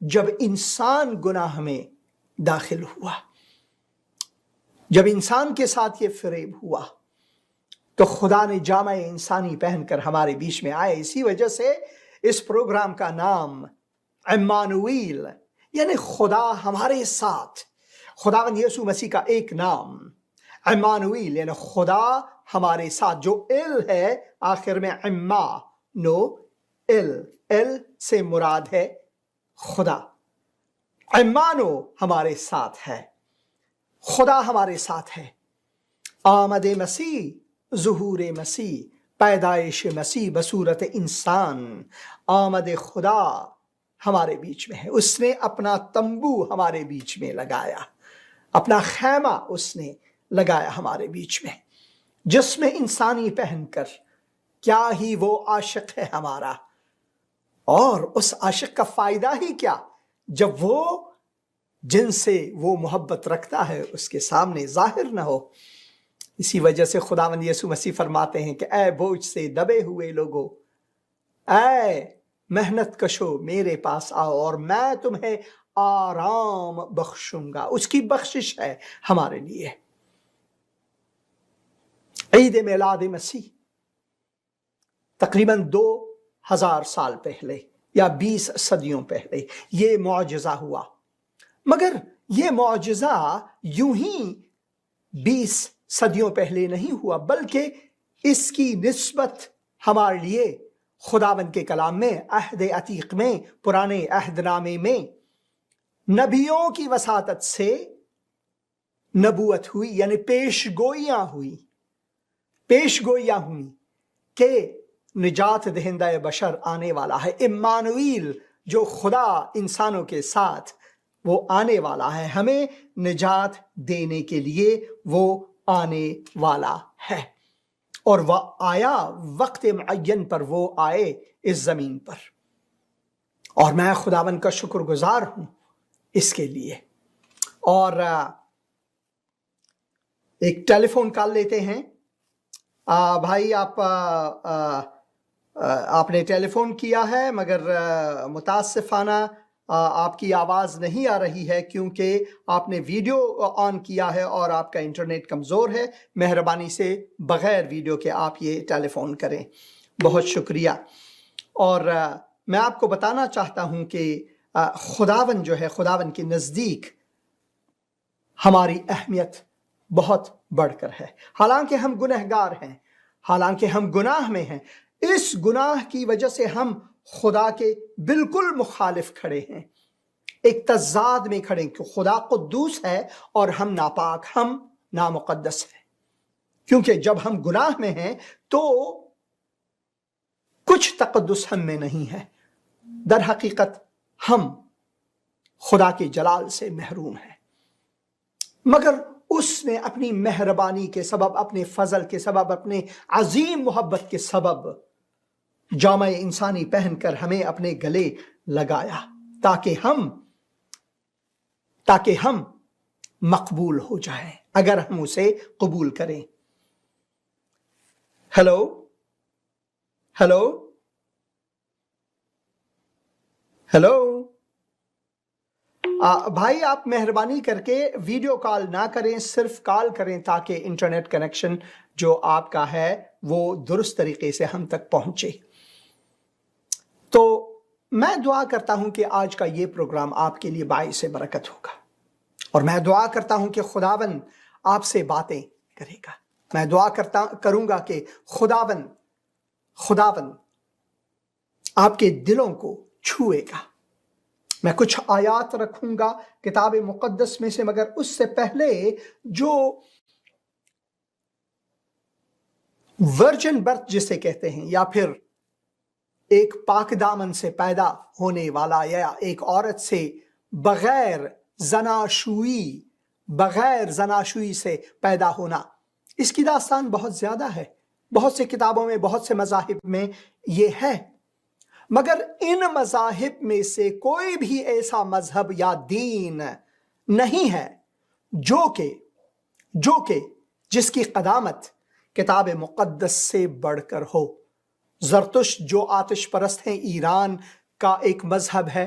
جب انسان گناہ میں داخل ہوا، جب انسان کے ساتھ یہ فریب ہوا، تو خدا نے جامع انسانی پہن کر ہمارے بیچ میں آئے۔ اسی وجہ سے اس پروگرام کا نام عمانویل، یعنی خدا ہمارے ساتھ، خداوند یسوع مسیح کا ایک نام عمانویل یعنی خدا ہمارے ساتھ، جو ال ہے آخر میں عما نو ال سے مراد ہے خدا، عمانو ہمارے ساتھ ہے، خدا ہمارے ساتھ ہے۔ آمد مسیح، ظہور مسیح، پیدائش مسیح بصورت انسان، آمد خدا ہمارے بیچ میں ہے۔ اس نے اپنا تمبو ہمارے بیچ میں لگایا، اپنا خیمہ اس نے لگایا ہمارے بیچ میں، جس میں انسانی پہن کر۔ کیا ہی وہ عاشق ہے ہمارا، اور اس عاشق کا فائدہ ہی کیا جب وہ جن سے وہ محبت رکھتا ہے اس کے سامنے ظاہر نہ ہو۔ اسی وجہ سے خداوند یسوع مسیح فرماتے ہیں کہ اے بوجھ سے دبے ہوئے لوگو، اے محنت کشو میرے پاس آؤ اور میں تمہیں آرام بخشوں گا۔ اس کی بخشش ہے ہمارے لیے۔ عید میلاد مسیح تقریباً 2000 سال پہلے یا 20 صدیوں پہلے یہ معجزہ ہوا، مگر یہ معجزہ یوں ہی 20 صدیوں پہلے نہیں ہوا، بلکہ اس کی نسبت ہمارے لیے خداوند کے کلام میں، عہد عتیق میں، پرانے عہد نامے میں نبیوں کی وساطت سے نبوت ہوئی، یعنی پیش گوئیاں ہوئیں کہ نجات دہندہ بشر آنے والا ہے۔ عمانویل جو خدا انسانوں کے ساتھ وہ آنے والا ہے، ہمیں نجات دینے کے لیے وہ آنے والا ہے، اور وہ آیا وقت معین پر، وہ آئے اس زمین پر، اور میں خداوند کا شکر گزار ہوں اس کے لیے۔ اور ایک ٹیلی فون کال لیتے ہیں۔ بھائی آپ نے ٹیلی فون کیا ہے، مگر متاسفانہ آپ کی آواز نہیں آ رہی ہے، کیونکہ آپ نے ویڈیو آن کیا ہے اور آپ کا انٹرنیٹ کمزور ہے۔ مہربانی سے بغیر ویڈیو کے آپ یہ ٹیلی فون کریں۔ بہت شکریہ۔ اور میں آپ کو بتانا چاہتا ہوں کہ خداوند جو ہے، خداوند کے نزدیک ہماری اہمیت بہت بڑھ کر ہے۔ حالانکہ ہم گنہگار ہیں، حالانکہ ہم گناہ میں ہیں، اس گناہ کی وجہ سے ہم خدا کے بالکل مخالف کھڑے ہیں، ایک تضاد میں کھڑے ہیں، کہ خدا قدوس ہے اور ہم ناپاک، ہم نامقدس ہیں۔ کیونکہ جب ہم گناہ میں ہیں تو کچھ تقدس ہم میں نہیں ہے، در حقیقت ہم خدا کے جلال سے محروم ہیں۔ مگر اس نے اپنی مہربانی کے سبب، اپنے فضل کے سبب، اپنے عظیم محبت کے سبب جامع انسانی پہن کر ہمیں اپنے گلے لگایا، تاکہ ہم مقبول ہو جائیں اگر ہم اسے قبول کریں۔ ہیلو ہیلو ہیلو بھائی، آپ مہربانی کر کے ویڈیو کال نہ کریں، صرف کال کریں، تاکہ انٹرنیٹ کنیکشن جو آپ کا ہے وہ درست طریقے سے ہم تک پہنچے۔ تو میں دعا کرتا ہوں کہ آج کا یہ پروگرام آپ کے لیے باعث برکت ہوگا، اور میں دعا کرتا ہوں کہ خداوند آپ سے باتیں کرے گا۔ میں دعا کروں گا کہ خداوند آپ کے دلوں کو چھوئے گا۔ میں کچھ آیات رکھوں گا کتاب مقدس میں سے، مگر اس سے پہلے جو ورجن برتھ جسے کہتے ہیں، یا پھر ایک پاک دامن سے پیدا ہونے والا، یا ایک عورت سے بغیر زناشویی سے پیدا ہونا، اس کی داستان بہت زیادہ ہے، بہت سے کتابوں میں، بہت سے مذاہب میں یہ ہے۔ مگر ان مذاہب میں سے کوئی بھی ایسا مذہب یا دین نہیں ہے جو کہ جس کی قدامت کتاب مقدس سے بڑھ کر ہو۔ زرتشت جو آتش پرست ہیں، ایران کا ایک مذہب ہے،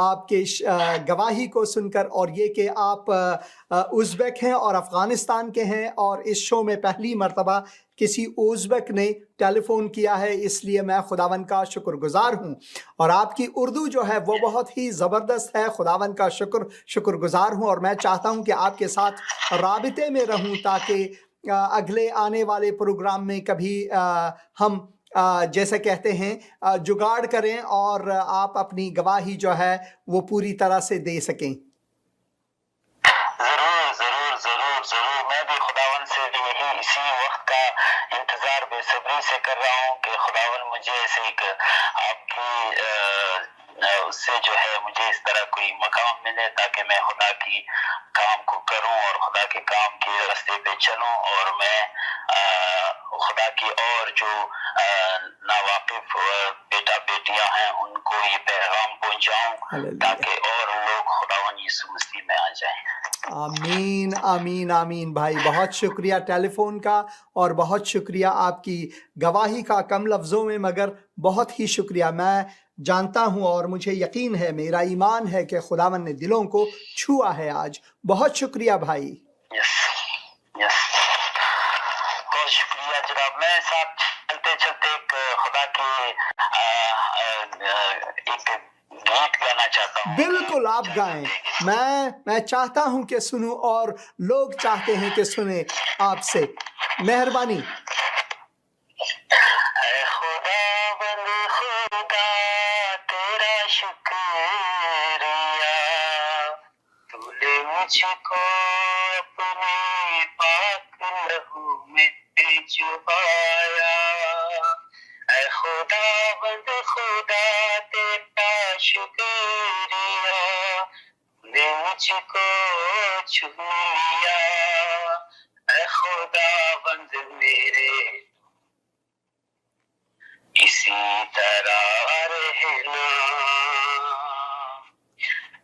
آپ کے گواہی کو سن کر، اور یہ کہ آپ ازبیک ہیں اور افغانستان کے ہیں، اور اس شو میں پہلی مرتبہ کسی ازبیک نے ٹیلی فون کیا ہے، اس لیے میں خداوند کا شکر گزار ہوں۔ اور آپ کی اردو جو ہے وہ بہت ہی زبردست ہے، خداوند کا شکر گزار ہوں، اور میں چاہتا ہوں کہ آپ کے ساتھ رابطے میں رہوں تاکہ اگلے آنے والے پروگرام میں کبھی ہم جیسے کہتے ہیں جگاڑ کریں اور آپ اپنی گواہی جو ہے وہ پوری طرح سے دے سکیں۔ ضرور ضرور ضرور ضرور، میں بھی خداون سے یہی اسی وقت کا انتظار بے صبری سے کر رہا ہوں کہ خداون مجھے ایسے ایک آپ کی اس سے جو ہے مجھے اس طرح کوئی مقام ملے تاکہ میں خدا کی کام کو کروں اور خدا کے کام کے راستے پہ چلوں، اور میں خدا کی اور جو ناواقف بیٹا بیٹیاں ہیں ان کو یہ پیغام پہنچاؤں تاکہ اور لوگ خداون یسوع مسیح میں آ جائیں۔ آمین آمین آمین بھائی، بہت شکریہ ٹیلی فون کا، اور بہت شکریہ آپ کی گواہی کا، کم لفظوں میں مگر بہت ہی شکریہ۔ میں جانتا ہوں اور مجھے یقین ہے، میرا ایمان ہے کہ خداوند نے دلوں کو چھوا ہے آج۔ بہت شکریہ بھائی۔ یس یس، بہت شکریہ جناب۔ میں ساتھ چلتے چلتے ایک خدا کی ایک گیت گانا چاہتا ہوں۔ بالکل آپ گائیں، میں چاہتا ہوں کہ سنوں، اور لوگ چاہتے ہیں کہ سنیں آپ سے، مہربانی۔ اے خداوند خدا تیرا شکریہ، تو نے مجھ کو اپنے پاک لہو میں چھپایا۔ اے خداوند خدا تیرا شکریہ، تو نے مجھ کو چن لیا۔ اے خداوند میرے اسی طرح رہنا،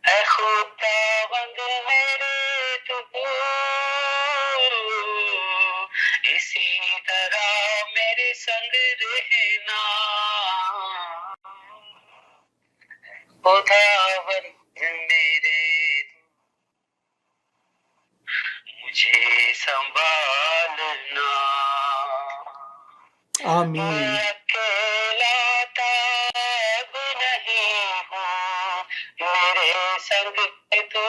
اے خداوند میرے تو اسی طرح میرے سنگ رہنا۔ خداوند میرے مجھے سنبھالنا۔ آمین۔ میرے سنگ تو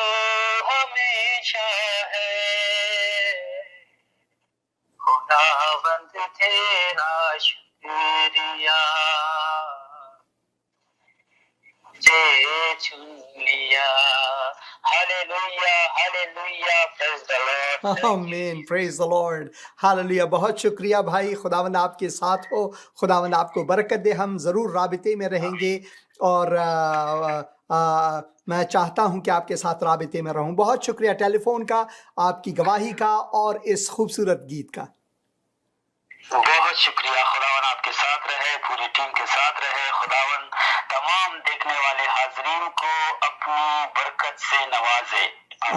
ہمیشہ ہے، خداوند تیرا شکریہ، مجھے چن لیا۔ ہاللیلویا ہاللیلویا، پریز دی لارڈ۔ آمین، پریز دی لارڈ، ہاللیلویا۔ بہت شکریہ بھائی، خداوند آپ کے ساتھ ہو، خداوند آپ کو برکت دے۔ ہم ضرور رابطے میں رہیں گے، اور میں چاہتا ہوں کہ آپ کے ساتھ رابطے میں رہوں۔ بہت شکریہ ٹیلی فون کا، آپ کی گواہی کا، اور اس خوبصورت گیت کا۔ بہت شکریہ۔ خداون آپ کے ساتھ رہے، پوری ٹیم کے ساتھ رہے۔ خداون تمام دیکھنے والے حاضرین کو اپنی برکت سے نوازے۔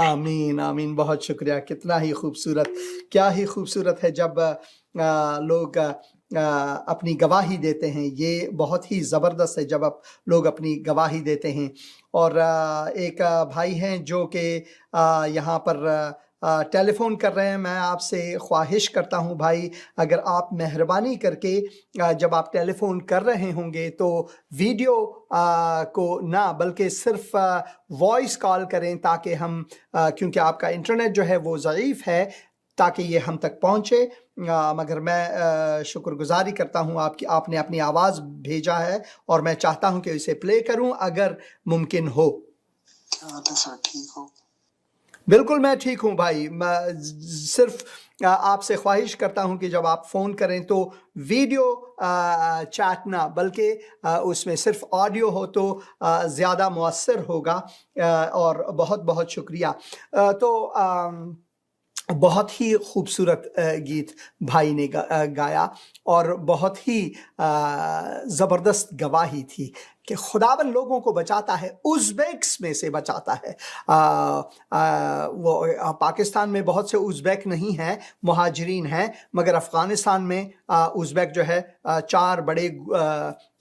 آمین آمین، بہت شکریہ۔ کتنا ہی خوبصورت، کیا ہی خوبصورت ہے جب لوگ اپنی گواہی دیتے ہیں۔ یہ بہت ہی زبردست ہے جب لوگ اپنی گواہی دیتے ہیں۔ اور ایک بھائی ہیں جو کہ یہاں پر ٹیلی فون کر رہے ہیں۔ میں آپ سے خواہش کرتا ہوں بھائی، اگر آپ مہربانی کر کے جب آپ ٹیلی فون کر رہے ہوں گے تو ویڈیو کو نہ بلکہ صرف وائس کال کریں، تاکہ ہم کیونکہ آپ کا انٹرنیٹ جو ہے وہ ضعیف ہے، تاکہ یہ ہم تک پہنچے۔ مگر میں شکر گزاری کرتا ہوں آپ نے اپنی آواز بھیجا ہے، اور میں چاہتا ہوں کہ اسے پلے کروں اگر ممکن ہو۔ سر ٹھیک ہو؟ بالکل میں ٹھیک ہوں بھائی۔ میں صرف آپ سے خواہش کرتا ہوں کہ جب آپ فون کریں تو ویڈیو چیٹ نہ بلکہ اس میں صرف آڈیو ہو تو زیادہ مؤثر ہوگا۔ اور بہت بہت شکریہ۔ تو بہت ہی خوبصورت گیت بھائی نے گایا، اور بہت ہی زبردست گواہی تھی کہ خداوند لوگوں کو بچاتا ہے، ازبیکس میں سے بچاتا ہے۔ وہ پاکستان میں بہت سے ازبیک نہیں ہیں، مہاجرین ہیں، مگر افغانستان میں ازبیک جو ہے 4 بڑے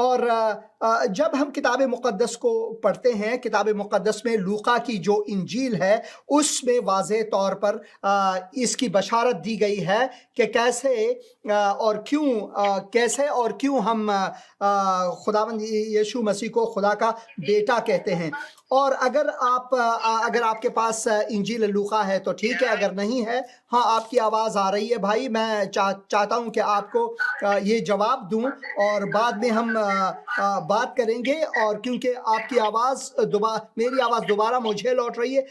اور جب ہم کتاب مقدس کو پڑھتے ہیں، کتاب مقدس میں لوقا کی جو انجیل ہے اس میں واضح طور پر اس کی بشارت دی گئی ہے کہ کیسے اور کیوں ہم خداوند یسوع مسیح کو خدا کا بیٹا کہتے ہیں۔ اور اگر آپ کے پاس انجیل لوقا ہے تو ٹھیک ہے، اگر نہیں ہے، ہاں آپ کی آواز آ رہی ہے بھائی، میں چاہتا ہوں کہ آپ کو یہ جواب دوں اور بعد میں ہم بات کریں گے، اور کیونکہ آپ کی آواز میری آواز دوبارہ مجھے لوٹ رہی ہے۔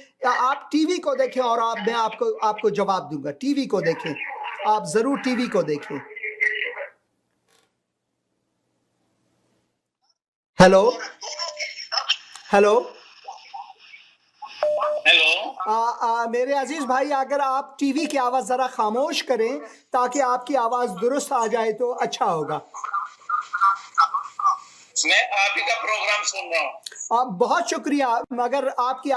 آپ ٹی وی کو دیکھیں اور میں آپ کو جواب دوں گا۔ ٹی وی کو دیکھیں، آپ ضرور ٹی وی کو دیکھیں۔ ہیلو ہیلو میرے عزیز بھائی، اگر آپ ٹی وی کی آواز ذرا خاموش کریں تاکہ آپ کی آواز درست آ جائے تو اچھا ہوگا۔ میں آپ ہی کا پروگرام سن رہا ہوں۔ بہت شکریہ، مگر آپ کی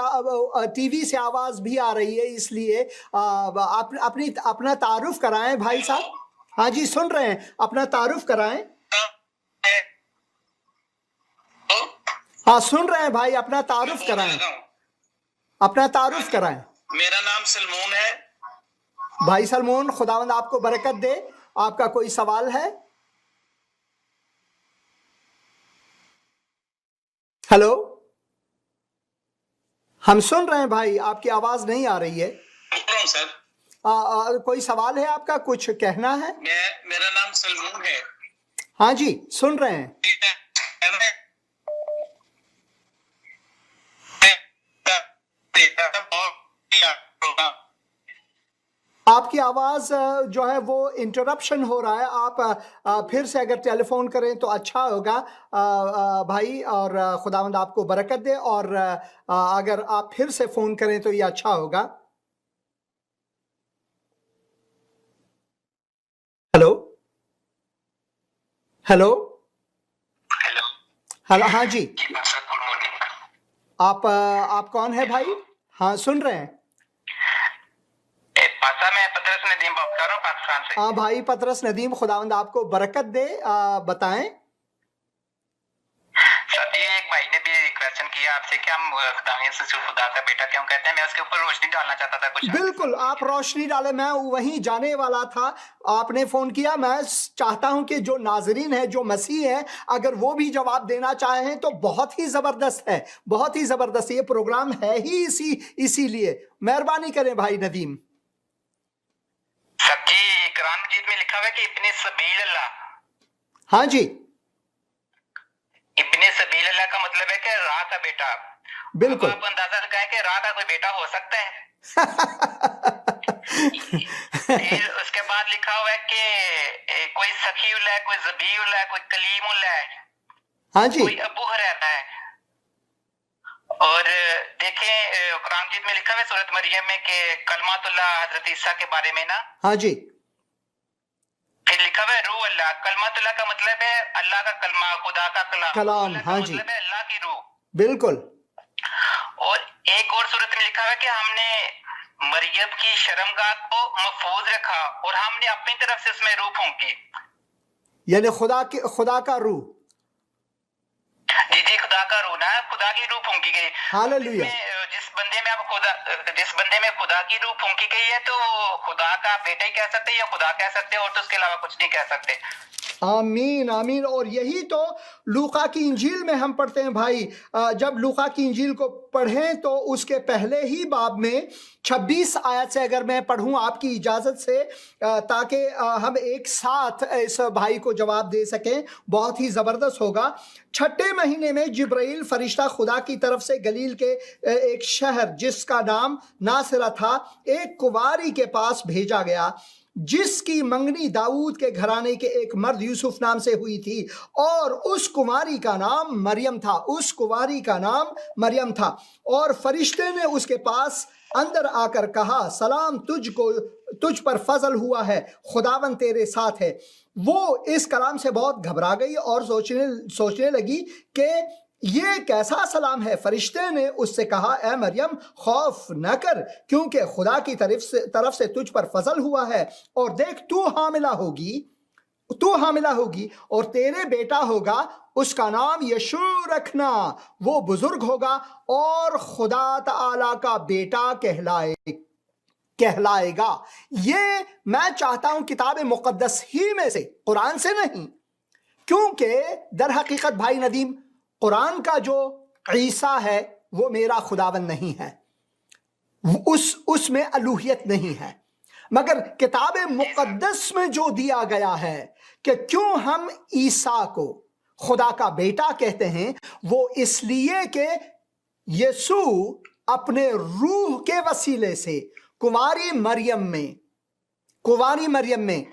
ٹی وی سے آواز بھی آ رہی ہے، اس لیے اپنا تعارف کرائیں بھائی صاحب۔ ہاں جی سن رہے ہیں، اپنا تعارف کرائیں۔ ہاں سن رہے ہیں بھائی، اپنا تعارف کرائیں، اپنا تعارف کرائیں۔ میرا نام سلمون ہے۔ بھائی سلمون، خداوند آپ کو برکت دے۔ آپ کا کوئی سوال ہے؟ ہیلو، ہم سن رہے ہیں بھائی، آپ کی آواز نہیں آ رہی ہے۔ سر کوئی سوال ہے آپ کا، کچھ کہنا ہے؟ میرا نام سلمون ہے۔ ہاں جی سن رہے ہیں۔ آپ کی آواز جو ہے وہ انٹرپشن ہو رہا ہے، آپ پھر سے اگر ٹیلی فون کریں تو اچھا ہوگا بھائی، اور خداوند آپ کو برکت دے، اور اگر آپ پھر سے فون کریں تو یہ اچھا ہوگا۔ ہیلو ہیلو ہیلو، ہاں جی، آپ کون ہے بھائی؟ ہاں سن رہے ہیں۔ میں پطرس ندیم بات کر رہا ہوں پاکستان سے۔ ہاں بھائی پطرس ندیم، خداوند آپ کو برکت دے، بتائیں۔ ساتھی ایک بھائی نے بھی کویسچن کیا آپ سے کہ ہم خدا کا بیٹا کیوں کہتے ہیں، میں اس کے اوپر روشنی ڈالنا چاہتا تھا کچھ۔ بالکل، آپ روشنی ڈالیں، میں وہیں جانے والا تھا، آپ نے فون کیا۔ میں چاہتا ہوں کہ جو ناظرین ہیں، جو مسیح ہیں، اگر وہ بھی جواب دینا چاہیں تو بہت ہی زبردست ہے، بہت ہی زبردست۔ یہ پروگرام ہے ہی اسی لیے، مہربانی کریں بھائی ندیم۔ سب جی، قرآن مجید میں لکھا ہوا ہے کہ ابن سبیل اللہ۔ ہاں جی، ابن سبیل اللہ کا مطلب ہے کہ راہ کا بیٹا۔ بالکل۔ آپ اندازہ لگائیں کہ راہ کا کوئی بیٹا ہو سکتا ہے؟ پھر اس کے بعد لکھا ہوا ہے کہ کوئی سخی اللہ ہے، کوئی ذبیح اللہ ہے، کوئی کلیم اللہ ہے، ہاں جی، کوئی ابو ہریرہ ہے۔ اور دیکھیں قرآن مجید میں لکھا ہوا ہے سورۃ مریم میں کہ کلمات اللہ حضرت عیسیٰ کے بارے میں نا، ہاں جی، پھر لکھا ہوا ہے روح اللہ۔ کلمات اللہ کا مطلب ہے اللہ کا کلمہ، خدا کا کلام۔ کلام، ہاں جی، مطلب ہے اللہ کی روح۔ بالکل۔ اور ایک اور صورت میں لکھا ہوا ہے کہ ہم نے مریم کی شرمگاہ کو محفوظ رکھا اور ہم نے اپنی طرف سے اس میں روح پھونکی۔ یعنی خدا کا روح، جی خدا کا روح نا، خدا کی روح پھونکی گئی۔ ہاللیلویہ۔ جس بندے میں خدا کی روح پھونکی گئی ہے تو خدا کا بیٹا ہی کہہ سکتے یا خدا کہہ سکتے، اور تو اس کے علاوہ کچھ نہیں کہہ سکتے۔ آمین آمین۔ اور یہی تو لوقا کی انجیل میں ہم پڑھتے ہیں بھائی۔ جب لوقا کی انجیل کو پڑھیں تو اس کے پہلے ہی باب میں 26 آیت سے اگر میں پڑھوں آپ کی اجازت سے، تاکہ ہم ایک ساتھ اس بھائی کو جواب دے سکیں، بہت ہی زبردست ہوگا۔ 6 مہینے میں جبرائیل فرشتہ خدا کی طرف سے گلیل کے ایک شہر جس کا نام ناصرہ تھا، ایک کنواری کے پاس بھیجا گیا جس کی منگنی داؤد کے گھرانے کے ایک مرد یوسف نام سے ہوئی تھی، اور اس کنواری کا نام مریم تھا، اس کنواری کا نام مریم تھا۔ اور فرشتے نے اس کے پاس اندر آ کر کہا، سلام تجھ پر فضل ہوا ہے، خداوند تیرے ساتھ ہے۔ وہ اس کلام سے بہت گھبرا گئی اور سوچنے لگی کہ یہ کیسا سلام ہے۔ فرشتے نے اس سے کہا، اے مریم خوف نہ کر، کیونکہ خدا کی طرف سے تجھ پر فضل ہوا ہے، اور دیکھ تو حاملہ ہوگی اور تیرے بیٹا ہوگا، اس کا نام یشوع رکھنا، وہ بزرگ ہوگا اور خدا تعالی کا بیٹا کہلائے گا۔ یہ میں چاہتا ہوں کتاب مقدس ہی میں سے، قرآن سے نہیں، کیونکہ در حقیقت بھائی ندیم قرآن کا جو عیسیٰ ہے وہ میرا خداوند نہیں ہے، اس میں الوہیت نہیں ہے، مگر کتاب مقدس میں جو دیا گیا ہے کہ کیوں ہم عیسیٰ کو خدا کا بیٹا کہتے ہیں، وہ اس لیے کہ یسوع اپنے روح کے وسیلے سے کنواری مریم میں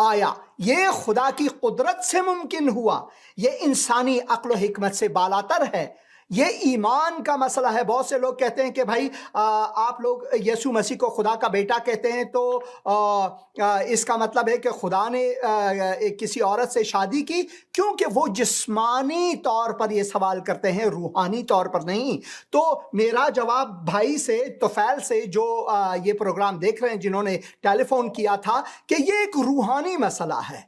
آیا۔ یہ خدا کی قدرت سے ممکن ہوا، یہ انسانی عقل و حکمت سے بالاتر ہے۔ یہ ایمان کا مسئلہ ہے۔ بہت سے لوگ کہتے ہیں کہ بھائی آپ لوگ یسوع مسیح کو خدا کا بیٹا کہتے ہیں تو اس کا مطلب ہے کہ خدا نے کسی عورت سے شادی کی، کیونکہ وہ جسمانی طور پر یہ سوال کرتے ہیں، روحانی طور پر نہیں۔ تو میرا جواب بھائی سے، طفیل سے، جو یہ پروگرام دیکھ رہے ہیں، جنہوں نے ٹیلی فون کیا تھا، کہ یہ ایک روحانی مسئلہ ہے،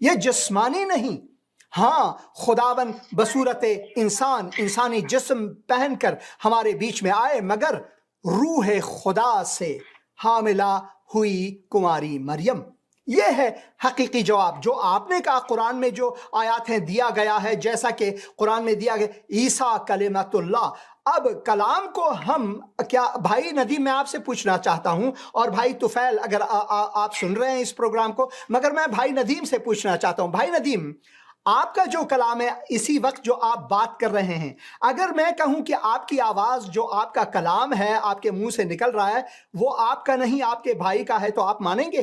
یہ جسمانی نہیں۔ ہاں، خداوند بصورت انسانی جسم پہن کر ہمارے بیچ میں آئے، مگر روح خدا سے حاملہ ہوئی کنواری مریم۔ یہ ہے حقیقی جواب جو آپ نے کہا۔ قرآن میں جو آیات ہیں دیا گیا ہے، جیسا کہ قرآن میں دیا گیا عیسیٰ کلمۃ اللہ۔ اب کلام کو ہم کیا، بھائی ندیم میں آپ سے پوچھنا چاہتا ہوں، اور بھائی طفیل اگر آپ سن رہے ہیں اس پروگرام کو، مگر میں بھائی ندیم سے پوچھنا چاہتا ہوں۔ بھائی ندیم، آپ کا جو کلام ہے اسی وقت جو آپ بات کر رہے ہیں، اگر میں کہوں کہ آپ کی آواز جو آپ کا کلام ہے آپ کے منہ سے نکل رہا ہے وہ آپ کا نہیں آپ کے بھائی کا ہے، تو آپ مانیں گے؟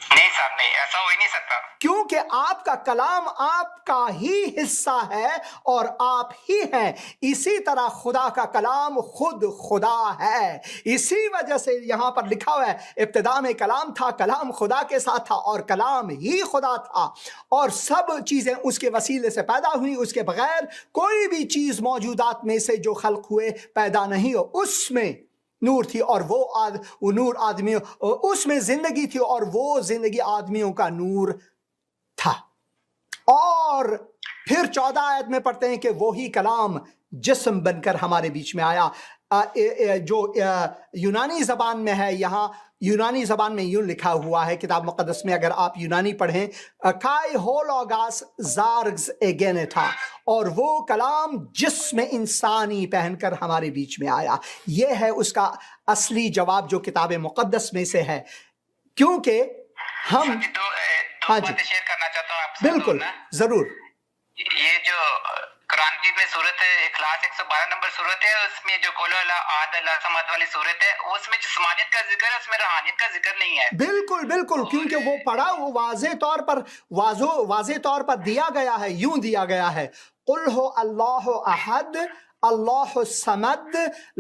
نہیں صاحب، نہیں، ایسا ہو ہی نہیں سکتا، کیونکہ آپ کا کلام آپ کا ہی حصہ ہے اور آپ ہی ہیں۔ اسی طرح خدا کا کلام خود خدا ہے، اسی وجہ سے یہاں پر لکھا ہوا ہے ابتدا میں کلام تھا، کلام خدا کے ساتھ تھا اور کلام ہی خدا تھا، اور سب چیزیں اس کے وسیلے سے پیدا ہوئی، اس کے بغیر کوئی بھی چیز موجودات میں سے جو خلق ہوئے پیدا نہیں ہو۔ اس میں نور تھی اور وہ نور آدمیوں، اس میں زندگی تھی اور وہ زندگی آدمیوں کا نور تھا۔ اور پھر 14 آیت میں پڑھتے ہیں کہ وہی کلام جسم بن کر ہمارے بیچ میں آیا۔ جو یونانی زبان میں ہے، یہاں یونانی زبان میں یوں لکھا ہوا ہے کتاب مقدس میں، اگر آپ یونانی پڑھیں، کائی ہولوگاس زارگز ایگین تھا، اور وہ کلام جسم انسانی پہن کر ہمارے بیچ میں آیا۔ یہ ہے اس کا اصلی جواب جو کتاب مقدس میں سے ہے، کیونکہ ہم دو ہاں جی باتیں شیئر کرنا چاہتا ہوں آپ سے۔ بالکل ضرور۔ یہ جو قرآن کی میں صورت اخلاص 112 نمبر صورت ہے، اس میں جو قول اللہ احد اللہ صمد والی صورت ہے، اس میں جسمانیت کا ذکر ہے، اس میں روحانیت کا ذکر نہیں ہے۔ بالکل بالکل، کیونکہ وہ پڑھا، وہ واضح طور پر دیا گیا ہے، یوں دیا گیا ہے، قل ہو اللہ احد اللہ الصمد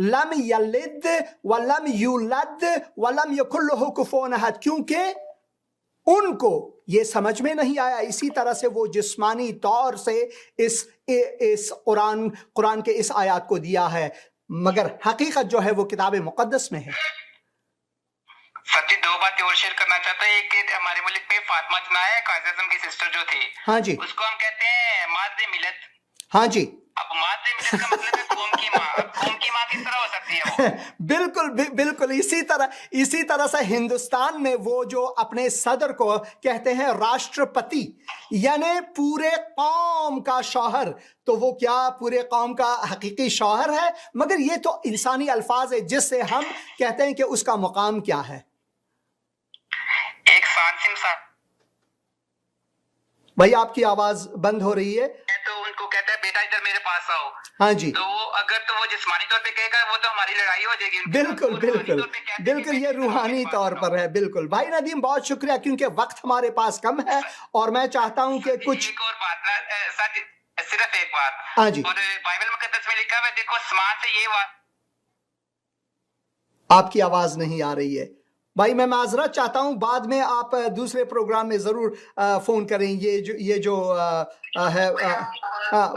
لم یلد ولم یولد ولم یکن لہ کفوا احد، کیونکہ ان کو یہ سمجھ میں نہیں آیا۔ اسی طرح سے وہ جسمانی طور سے اس قرآن کے اس آیات کو دیا ہے، مگر حقیقت جو ہے وہ کتاب مقدس میں ہے۔ سچی دو باتیں اور شیئر کرنا چاہتا ہوں۔ ایک کہ ہمارے ملک میں فاطمہ جناح قائد اعظم کی سسٹر جو تھی، ہاں جی، اس کو ہم کہتے ہیں مادہ ملت۔ ہاں جی، اب مادہ ملت کا مطلب ہے قوم کی ماں۔ اب قوم کی ماں کس طرح ہو سکتی ہے وہ؟ بالکل بالکل، اسی طرح سے ہندوستان میں وہ جو اپنے صدر کو کہتے ہیں راشٹرپتی، یعنی پورے قوم کا شوہر، تو وہ کیا پورے قوم کا حقیقی شوہر ہے؟ مگر یہ تو انسانی الفاظ ہے جس سے ہم کہتے ہیں کہ اس کا مقام کیا ہے۔ ایک سانسم صاحب بھائی آپ کی آواز بند ہو رہی ہے۔ تو ان کو کہتا ہے بیٹا ادھر میرے پاس آؤ، ہاں جی، تو وہ اگر تو وہ جسمانی طور پہ کہے گا وہ تو ہماری لڑائی ہو جائے گی۔ بالکل بالکل بالکل، یہ روحانی طور پر ہے۔ بالکل بھائی ندیم، بہت شکریہ، کیونکہ وقت ہمارے پاس کم ہے اور میں چاہتا ہوں کہ کچھ ایک اور بات نا سچ، صرف ایک بات، ہاں جی، اور بائبل مقدس میں لکھا ہوا ہے، دیکھو سمان سے یہ بات۔ آپ کی آواز نہیں آ رہی ہے بھائی، میں معذرت چاہتا ہوں، بعد میں آپ دوسرے پروگرام میں ضرور فون کریں۔ یہ جو ہے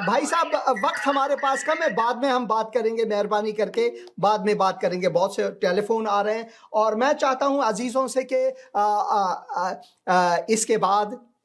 بھائی صاحب، وقت ہمارے پاس کم ہے، بعد میں ہم بات کریں گے، مہربانی کر کے بعد میں بات کریں گے۔ بہت سے ٹیلی فون آ رہے ہیں اور میں چاہتا ہوں عزیزوں سے کہ اس کے بعد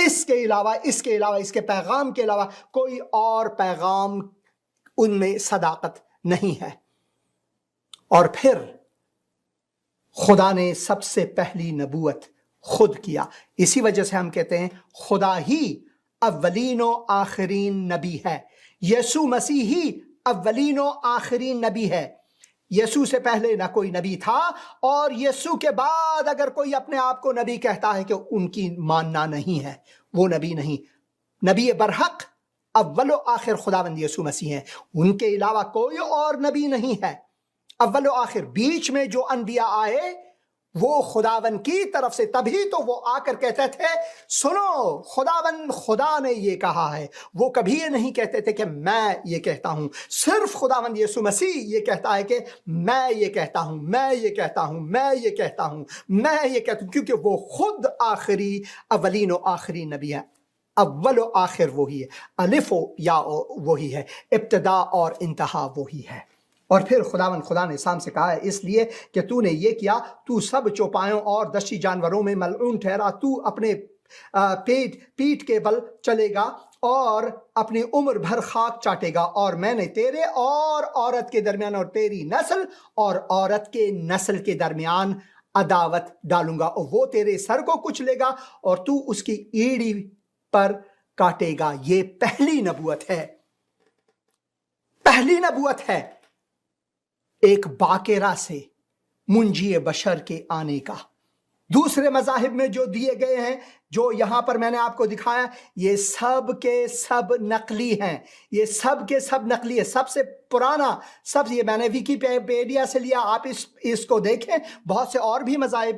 اس کے علاوہ اس کے پیغام کے علاوہ کوئی اور پیغام ان میں صداقت نہیں ہے۔ اور پھر خدا نے سب سے پہلی نبوت خود کیا۔ اسی وجہ سے ہم کہتے ہیں خدا ہی اولین و آخرین نبی ہے، یسوع مسیح ہی اولین و آخرین نبی ہے۔ یسوع سے پہلے نہ کوئی نبی تھا، اور یسوع کے بعد اگر کوئی اپنے آپ کو نبی کہتا ہے کہ ان کی ماننا نہیں ہے، وہ نبی نہیں۔ نبی برحق اول و آخر خداوند یسوع مسیح ہیں، ان کے علاوہ کوئی اور نبی نہیں ہے۔ اول و آخر، بیچ میں جو انبیاء آئے وہ خداوند کی طرف سے، تبھی تو وہ آ کر کہتے تھے سنو خدا نے یہ کہا ہے۔ وہ کبھی یہ نہیں کہتے تھے کہ میں یہ کہتا ہوں، صرف خداوند یسوع مسیح یہ کہتا ہے کہ میں یہ کہتا ہوں، میں یہ کہتا ہوں، میں یہ کہتا ہوں، میں یہ کہتا ہوں، کیونکہ وہ خود آخری اولین و آخری نبی ہے۔ اول و آخر وہی ہے، الف و یا وہی ہے، ابتدا اور انتہا وہی ہے۔ اور پھر خدا نے سام سے کہا ہے اس لیے کہ تو نے یہ کیا، تو سب چوپایوں اور دشی جانوروں میں ملعون ٹھہرا، تو اپنے پیٹ کے بل چلے گا اور اپنی عمر بھر خاک چاٹے گا، اور میں نے تیرے اور عورت کے درمیان اور تیری نسل اور عورت کے نسل کے درمیان عداوت ڈالوں گا، اور وہ تیرے سر کو کچلے گا اور تو اس کی ایڑی پر کاٹے گا۔ یہ پہلی نبوت ہے، پہلی نبوت ہے ایک باقرہ سے منجی بشر کے آنے کا۔ دوسرے مذاہب میں جو دیے گئے ہیں، جو یہاں پر میں نے آپ کو دکھایا، یہ سب کے سب نقلی ہیں، یہ سب کے سب نقلی ہے۔ سب سے پرانا، یہ میں نے ویکیپیڈیا سے لیا، آپ اس کو دیکھیں۔ بہت سے اور بھی مذاہب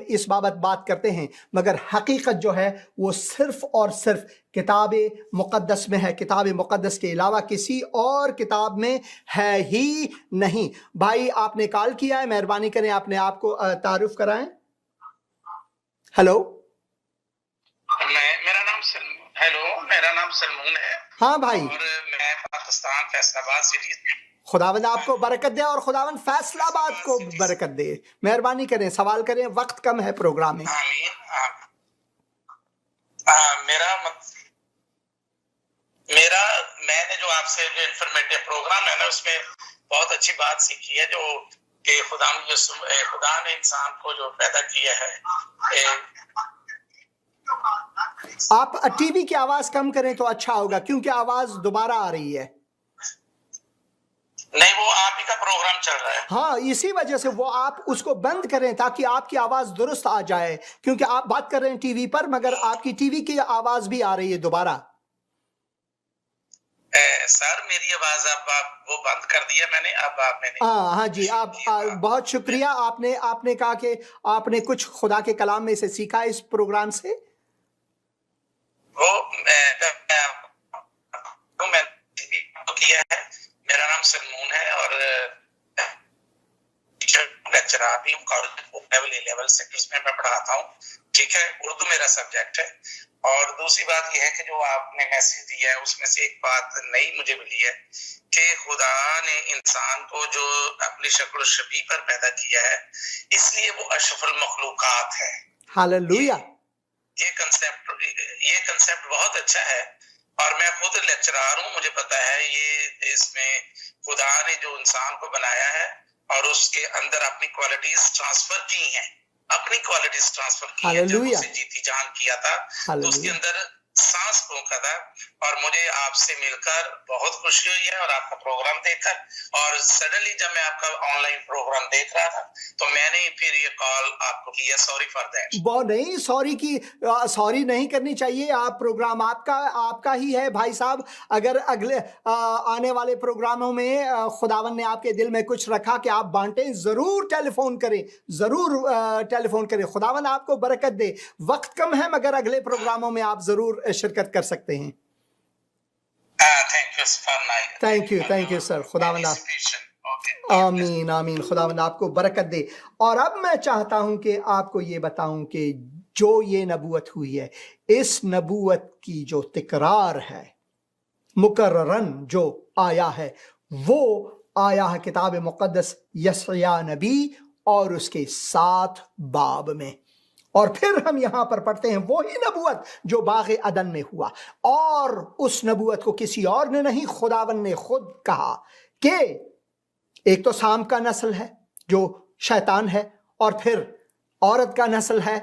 اس بابت بات کرتے ہیں، مگر حقیقت جو ہے وہ صرف اور صرف کتاب مقدس میں ہے۔ کتاب مقدس کے علاوہ کسی اور کتاب میں ہے ہی نہیں۔ بھائی آپ نے کال کیا ہے، مہربانی کریں اپنے آپ کو تعارف کرائیں۔ ہیلو، میرا نام سلمون ہے۔ ہاں بھائی، اور میں پاکستان فیصل آباد سٹی۔ خداوند آپ کو برکت دے اور خداوند فیصل آباد کو برکت دے۔ مہربانی کریں، سوال کریں، وقت کم ہے پروگرام میں۔ آمین۔ میں نے جو آپ سے جو انفارمیٹیو پروگرام ہے نا، اس میں بہت اچھی بات سیکھی ہے، جو کہ خدا نے انسان کو جو پیدا کیا ہے۔ آپ ٹی وی کی آواز کم کریں تو اچھا ہوگا، کیونکہ آواز دوبارہ آ رہی ہے۔ نہیں، وہ آپ ہی کا پروگرام چل رہا ہے۔ ہاں، اسی وجہ سے وہ آپ اس کو بند کریں تاکہ آپ کی آواز درست آ جائے، کیونکہ آپ بات کر رہے ہیں ٹی وی پر، مگر آپ کی ٹی وی کی آواز بھی آ رہی ہے دوبارہ۔ سر میری آواز اب وہ بند کر دیا میں نے، اب آپ نے ہاں جی، آپ بہت شکریہ۔ آپ نے کہا کہ آپ نے کچھ خدا کے کلام میں سے سیکھا اس پروگرام سے۔ وہ میں کیا ہے، میرا نام سلمون ہے اور لیکچرار بھی ہوں، کالج لیول سیکٹرز میں پڑھاتا ہوں، ٹھیک ہے، اردو میرا سبجیکٹ ہے۔ اور دوسری بات یہ ہے کہ جو آپ نے میسج دیا ہے اس میں سے ایک بات نئی مجھے ملی ہے کہ خدا نے انسان کو جو اپنی شکل و شبیہ پر پیدا کیا ہے، اس لیے وہ اشرف المخلوقات ہے۔ ہاللویا۔ یہ کنسیپٹ بہت اچھا ہے، اور میں خود لیکچرار ہوں، مجھے پتا ہے یہ اس میں خدا نے جو انسان کو بنایا ہے اور اس کے اندر اپنی کوالٹیز ٹرانسفر کی ہیں، اپنی کوالٹیز ٹرانسفر کی ہیں۔ جب اسے جیتی جان کیا تھا تو اس کے اندر سانس پھونکا تھا، اور مجھے آپ سے مل کر بہت خوشی ہوئی ہے، اور آپ کا پروگرام دیکھ کر، اور سڈنلی جب میں آپ کا آن لائن پروگرام دیکھ رہا تھا تو میں نے پھر یہ کال آپ کو کیا۔ Sorry for that. وہ نہیں، سوری نہیں کرنی چاہیے، آپ پروگرام آپ کا ہی ہے بھائی صاحب۔ اگر اگلے آنے والے پروگراموں میں خداوند نے آپ کے دل میں کچھ رکھا کہ آپ بانٹیں، ضرور ٹیلی فون کریں، ضرور ٹیلی فون کریں۔ خداوند آپ کو برکت دے۔ وقت کم ہے، مگر اگلے پروگراموں میں آپ ضرور شرکت کر سکتے ہیں۔ تھینک یو سر، خداوند آمین آمین، خداوند آپ کو برکت دے۔ اور اب میں چاہتا ہوں کہ آپ کو یہ بتاؤں کہ جو یہ نبوت ہوئی ہے، اس نبوت کی جو تکرار ہے، مکررن جو آیا ہے، وہ آیا ہے کتاب مقدس یسعیاہ نبی اور اس کے 7 باب میں۔ اور پھر ہم یہاں پر پڑھتے ہیں وہی نبوت جو باغ عدن میں ہوا، اور اس نبوت کو کسی اور نے نہیں، خداوند نے خود کہا کہ ایک تو سام کا نسل ہے جو شیطان ہے، اور پھر عورت کا نسل ہے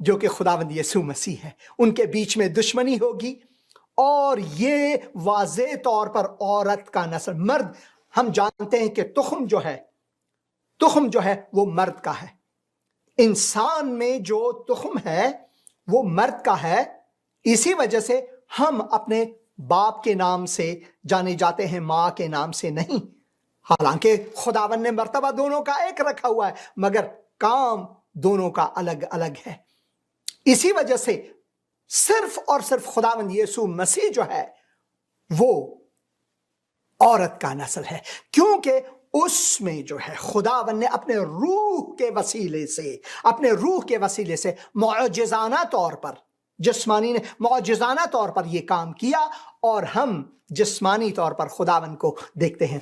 جو کہ خداوند یسوع مسیح ہے، ان کے بیچ میں دشمنی ہوگی، اور یہ واضح طور پر عورت کا نسل، مرد ہم جانتے ہیں کہ تخم جو ہے وہ مرد کا ہے، انسان میں جو تخم ہے وہ مرد کا ہے، اسی وجہ سے ہم اپنے باپ کے نام سے جانے جاتے ہیں، ماں کے نام سے نہیں، حالانکہ خداوند نے مرتبہ دونوں کا ایک رکھا ہوا ہے مگر کام دونوں کا الگ الگ ہے۔ اسی وجہ سے صرف اور صرف خداوند یسوع مسیح جو ہے وہ عورت کا نسل ہے، کیونکہ اس میں جو ہے خداوند نے اپنے روح کے وسیلے سے معجزانہ طور پر، جسمانی نے معجزانہ طور پر یہ کام کیا، اور ہم جسمانی طور پر خداوند کو دیکھتے ہیں۔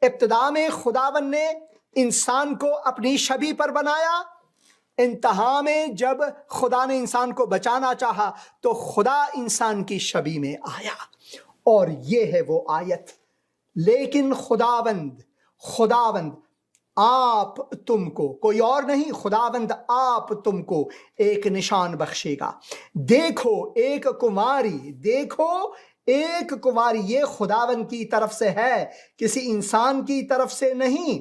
ابتدا میں خداوند نے انسان کو اپنی شبیہ پر بنایا، انتہا میں جب خدا نے انسان کو بچانا چاہا تو خدا انسان کی شبیہ میں آیا، اور یہ ہے وہ آیت، لیکن خداوند آپ تم کو، کوئی اور نہیں، خداوند آپ تم کو ایک نشان بخشے گا، دیکھو ایک کنواری، یہ خداوند کی طرف سے ہے، کسی انسان کی طرف سے نہیں،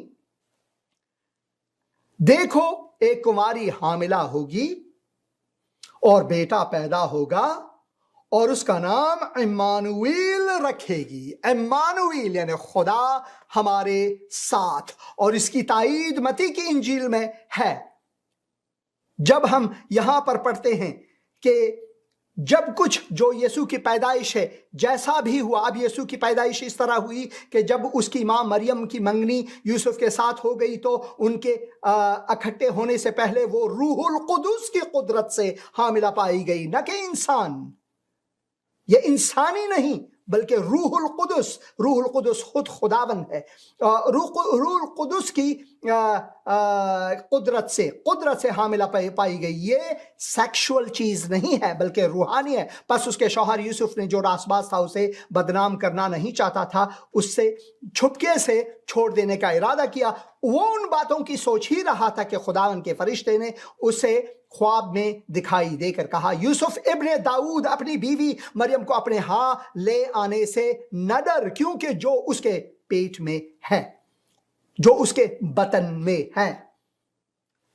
دیکھو ایک کنواری حاملہ ہوگی اور بیٹا پیدا ہوگا اور اس کا نام عمانویل رکھے گی، عمانویل یعنی خدا ہمارے ساتھ، اور اس کی تائید متی کی انجیل میں ہے۔ جب ہم یہاں پر پڑھتے ہیں کہ جب کچھ جو یسوع کی پیدائش ہے جیسا بھی ہوا، اب یسوع کی پیدائش اس طرح ہوئی کہ جب اس کی ماں مریم کی منگنی یوسف کے ساتھ ہو گئی تو ان کے اکٹھے ہونے سے پہلے وہ روح القدس کی قدرت سے حاملہ پائی گئی، نہ کہ انسان، یہ انسانی نہیں بلکہ روح القدس خود خداوند ہے، روح القدس کی قدرت سے حاملہ پائی گئی، یہ سیکشول چیز نہیں ہے بلکہ روحانی ہے۔ پس اس کے شوہر یوسف نے جو راس باز تھا اسے بدنام کرنا نہیں چاہتا تھا، اس سے چھپکے سے چھوڑ دینے کا ارادہ کیا، وہ ان باتوں کی سوچ ہی رہا تھا کہ خداوند کے فرشتے نے اسے خواب میں دکھائی دے کر کہا، یوسف ابن داؤد اپنی بیوی مریم کو اپنے ہاں لے آنے سے نہ ڈر، کیونکہ جو اس کے پیٹ میں ہے، جو اس کے بطن میں ہے،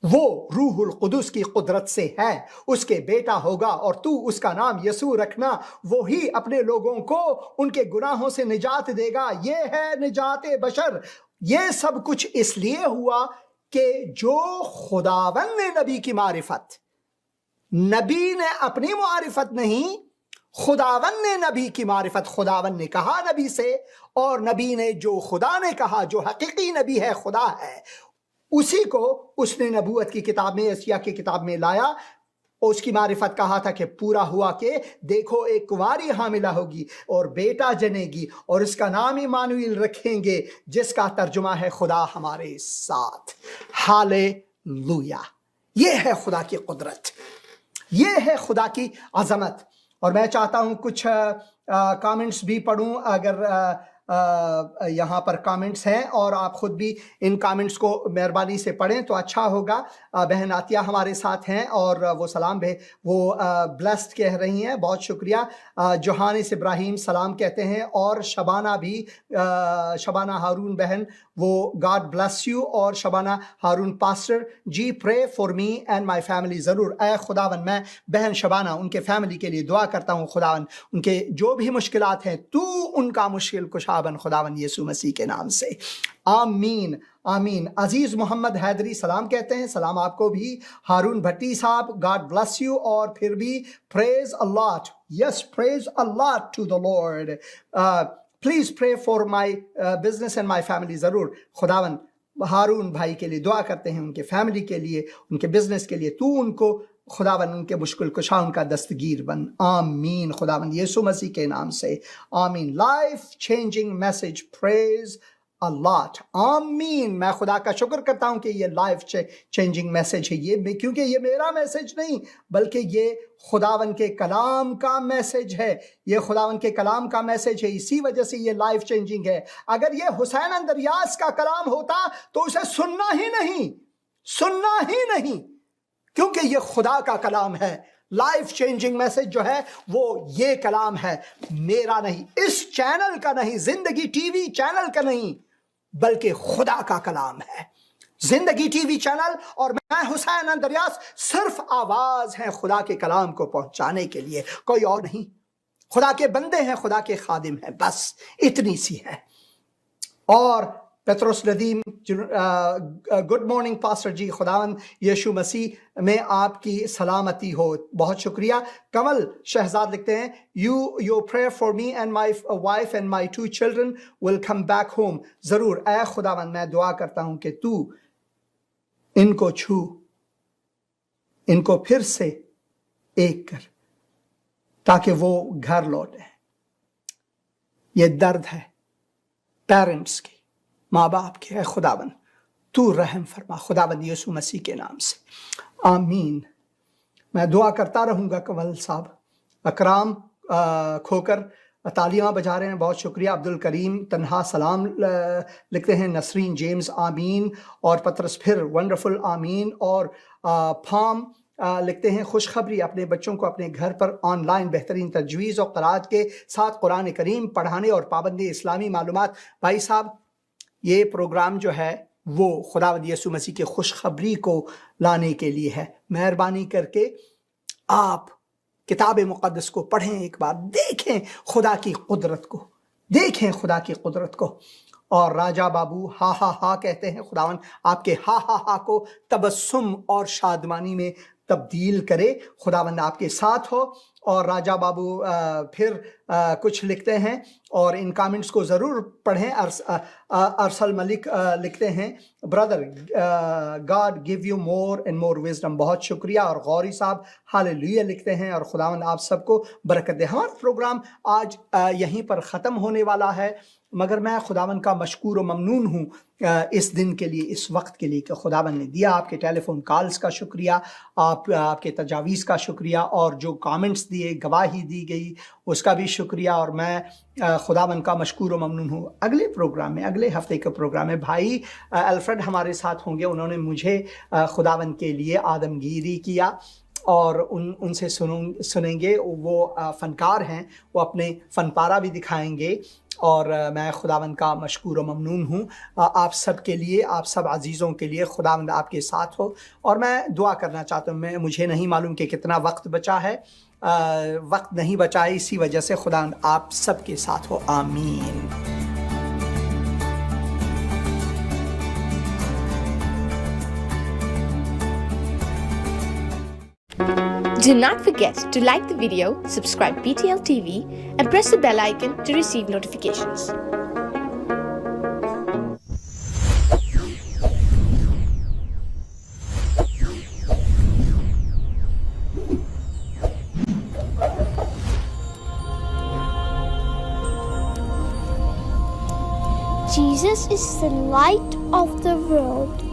وہ روح القدس کی قدرت سے ہے، اس کے بیٹا ہوگا اور تو اس کا نام یسوع رکھنا، وہی اپنے لوگوں کو ان کے گناہوں سے نجات دے گا، یہ ہے نجات بشر۔ یہ سب کچھ اس لیے ہوا کہ جو خداوند نے نبی کی معرفت، نبی نے اپنی معرفت نہیں، خداوند نے نبی کی معرفت، خداوند نے کہا نبی سے، اور نبی نے جو خدا نے کہا، جو حقیقی نبی ہے، خدا ہے، اسی کو اس نے نبوت کی کتاب میں، اشعیا کی کتاب میں لایا، اس کی معرفت کہا تھا کہ پورا ہوا کہ دیکھو ایک کنواری حاملہ ہوگی اور بیٹا جنے گی اور اس کا نام عمانویل رکھیں گے، جس کا ترجمہ ہے خدا ہمارے ساتھ۔ ہالےلویا! یہ ہے خدا کی قدرت، یہ ہے خدا کی عظمت۔ اور میں چاہتا ہوں کچھ کامنٹس بھی پڑھوں، اگر یہاں پر کامنٹس ہیں اور آپ خود بھی ان کامنٹس کو مہربانی سے پڑھیں تو اچھا ہوگا۔ بہن عطیہ ہمارے ساتھ ہیں اور وہ سلام وہ بلیسڈ کہہ رہی ہیں، بہت شکریہ۔ جوہانس ابراہیم سلام کہتے ہیں، اور شبانہ بھی، شبانہ ہارون بہن، وہ گاڈ بلیس یو، اور Shabana Haroon pastor ji pray for me and my family, ضرور اے خداوند میں بہن شبانہ ان کے فیملی کے لیے دعا کرتا ہوں، خداوند ان کے جو بھی مشکلات ہیں تو ان کا مشکل کشا بن خداوند یسوع مسیح کے نام سے، آمین آمین۔ عزیز محمد حیدری سلام کہتے ہیں، سلام آپ کو بھی۔ ہارون بھٹی صاحب گاڈ بلیس یو، اور پھر بھی praise Allah, yes praise Allah to the Lord, please pray for my business and my family, ضرور خداوند ہارون بھائی کے لیے دعا کرتے ہیں، ان کے فیملی کے لیے، ان کے بزنس کے لیے، تو ان کو خداوند ان کے مشکل کشا ان کا دستگیر بن، آمین، خداوند یسوع مسیح کے نام سے، آمین۔ Life changing message, praise a lot. آمین. میں خدا کا شکر کرتا ہوں کہ یہ لائف چینجنگ میسج ہے. یہ کیونکہ یہ میرا میسج نہیں بلکہ یہ خداوند کے کلام کا میسج ہے. یہ خداوند کے کلام کا میسج ہے, اسی وجہ سے یہ لائف چینجنگ ہے. اگر یہ حسین اندریاس کا کلام ہوتا تو اسے سننا ہی نہیں, کیونکہ یہ خدا کا کلام ہے. لائف چینجنگ میسج جو ہے وہ یہ کلام ہے, میرا نہیں, اس چینل کا نہیں, زندگی ٹی وی چینل کا نہیں, بلکہ خدا کا کلام ہے. زندگی ٹی وی چینل اور میں حسین اندریاس صرف آواز ہیں خدا کے کلام کو پہنچانے کے لیے, کوئی اور نہیں. خدا کے بندے ہیں, خدا کے خادم ہیں, بس اتنی سی ہے. اور پطرس ندیم, گڈ مارننگ پاسٹر جی, خداوند یشوع مسیح میں آپ کی سلامتی ہو. بہت شکریہ. کمل شہزاد لکھتے ہیں, you prayer for me and my wife and my 2 children will come back home. ضرور اے خداوند, میں دعا کرتا ہوں کہ تو ان کو چھو, ان کو پھر سے ایک کر تاکہ وہ گھر لوٹیں. یہ درد ہے پیرنٹس کی, ماں باپ کے. ہے خداوند تو رحم فرما, خداوند یسوع مسیح کے نام سے, آمین. میں دعا کرتا رہوں گا. کمل صاحب, اکرام کھوکر تالیاں بجا رہے ہیں, بہت شکریہ. عبد الکریم تنہا سلام لکھتے ہیں. نسرین جیمز آمین. اور پطرس پھر ونڈرفل آمین. اور پھام لکھتے ہیں, خوشخبری, اپنے بچوں کو اپنے گھر پر آن لائن بہترین تجویز اور قرآت کے ساتھ قرآن کریم پڑھانے اور پابندی اسلامی معلومات. بھائی صاحب, یہ پروگرام جو ہے وہ خداوند یسوع مسیح کے خوشخبری کو لانے کے لیے ہے. مہربانی کر کے آپ کتاب مقدس کو پڑھیں, ایک بار دیکھیں خدا کی قدرت کو, دیکھیں خدا کی قدرت کو. اور راجہ بابو ہا ہا ہا کہتے ہیں, خداوند آپ کے ہا ہا ہا کو تبسم اور شادمانی میں تبدیل کرے. خداوند آپ کے ساتھ ہو. اور راجہ بابو پھر کچھ لکھتے ہیں اور ان کامنٹس کو ضرور پڑھیں. ارسل ملک لکھتے ہیں, brother God give you more and more wisdom. بہت شکریہ. اور غوری صاحب ہاللیلویا لکھتے ہیں, اور خداوند آپ سب کو برکت دے. ہمارا پروگرام آج یہیں پر ختم ہونے والا ہے, مگر میں خداوند کا مشکور و ممنون ہوں اس دن کے لیے, اس وقت کے لیے کہ خداوند نے دیا. آپ کے ٹیلی فون کالز کا شکریہ, آپ کے تجاویز کا شکریہ, اور جو کامنٹس دیے, گواہی دی گئی, اس کا بھی شکریہ. اور میں خداوند کا مشکور و ممنون ہوں. اگلے پروگرام میں, اگلے ہفتے کے پروگرام میں بھائی الفریڈ ہمارے ساتھ ہوں گے. انہوں نے مجھے خداوند کے لیے آدمگیری کیا, اور ان سے سنیں گے. وہ فنکار ہیں, وہ اپنے فن پارہ بھی دکھائیں گے. اور میں خداوند کا مشکور و ممنون ہوں آپ سب کے لیے, آپ سب عزیزوں کے لیے. خداوند آپ کے ساتھ ہو. اور میں دعا کرنا چاہتا ہوں, مجھے نہیں معلوم کہ کتنا وقت بچا ہے, وقت نہیں بچا ہے, اسی وجہ سے خداوند آپ سب کے ساتھ ہو. آمین. Do not forget to like the video, subscribe PTL TV, and press the bell icon to receive notifications. Jesus is the light of the world.